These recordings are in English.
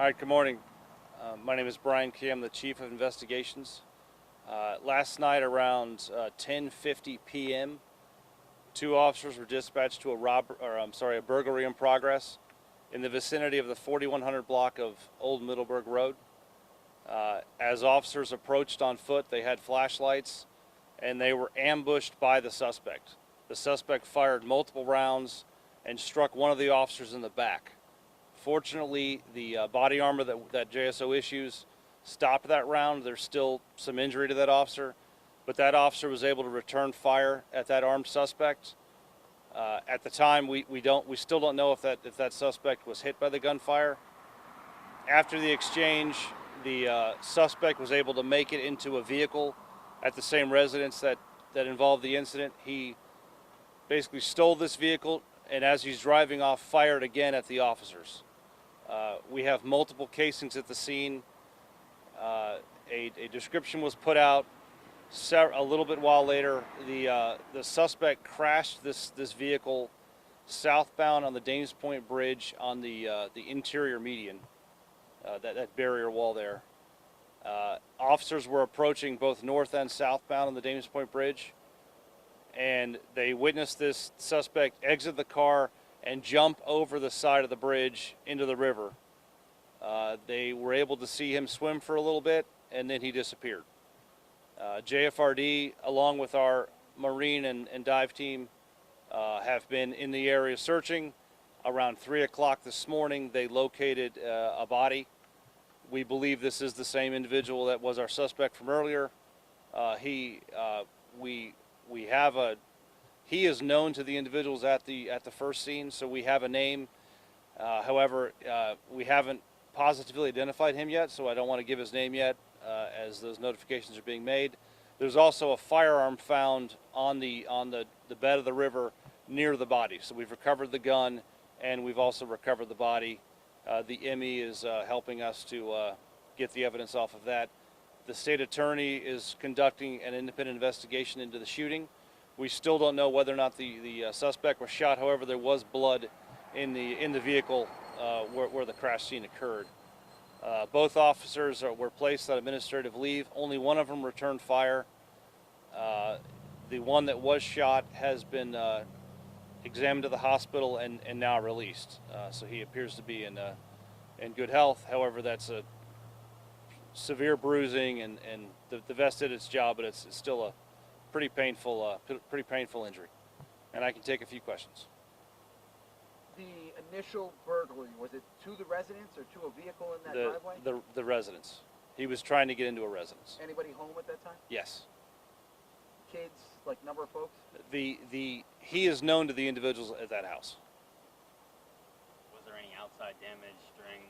All right, good morning. My name is Brian Key. I'm the Chief of Investigations. Last night around 10:50 p.m., two officers were dispatched to a burglary in progress in the vicinity of the 4100 block of Old Middleburg Road. As officers approached on foot, they had flashlights and they were ambushed by the suspect. The suspect fired multiple rounds and struck one of the officers in the back. Fortunately, the body armor that JSO issues stopped that round. There's still some injury to that officer, but that officer was able to return fire at that armed suspect. At the time, we still don't know if that suspect was hit by the gunfire. After the exchange, the suspect was able to make it into a vehicle at the same residence that involved the incident. He basically stole this vehicle, and as he's driving off, fired again at the officers. We have multiple casings at the scene. A description was put out a little bit while later. The suspect crashed this vehicle southbound on the Dames Point Bridge on the interior median, that barrier wall there. Officers were approaching both north and southbound on the Dames Point Bridge, and they witnessed this suspect exit the car and jump over the side of the bridge into the river. They were able to see him swim for a little bit, and then he disappeared. JFRD, along with our Marine and dive team, have been in the area searching. Around 3 o'clock this morning, they located a body. We believe this is the same individual that was our suspect from earlier. He is known to the individuals at the first scene, so we have a name. However, we haven't positively identified him yet, so I don't want to give his name yet, as those notifications are being made. There's also a firearm found on the bed of the river near the body, so we've recovered the gun and we've also recovered the body. The ME is helping us to get the evidence off of that. The state attorney is conducting an independent investigation into the shooting. We still don't know whether or not the suspect was shot. However, there was blood in the vehicle where the crash scene occurred. Both officers were placed on administrative leave. Only one of them returned fire. The one that was shot has been examined to the hospital and now released. So he appears to be in good health. However, that's a severe bruising, and the vest did its job, but it's still a pretty painful injury. And I can take a few questions. The initial burglary, was it to the residence or to a vehicle in that driveway? The residence. He was trying to get into a residence. Anybody home at that time? Yes. Kids, like number of folks? He is known to the individuals at that house. Was there any outside damage during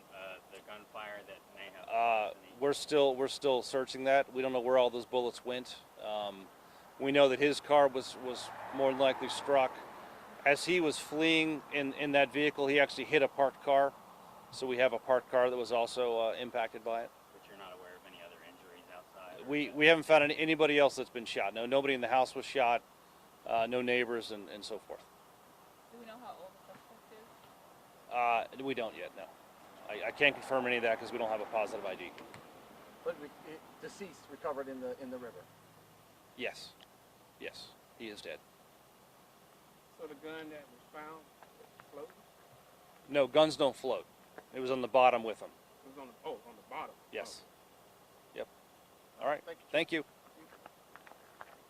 the gunfire that may have? We're still searching that. We don't know where all those bullets went. We know that his car was more than likely struck. As he was fleeing in that vehicle, he actually hit a parked car. So we have a parked car that was also impacted by it. But you're not aware of any other injuries outside? We haven't found anybody else that's been shot. No, nobody in the house was shot. No neighbors and so forth. Do we know how old the suspect is? We don't yet, no. I can't confirm any of that because we don't have a positive ID. But deceased recovered in the river? Yes. Yes, he is dead. So the gun that was found floated? No, guns don't float. It was on the bottom with him. It was on the bottom? Yes. Yep. All right. Thank you.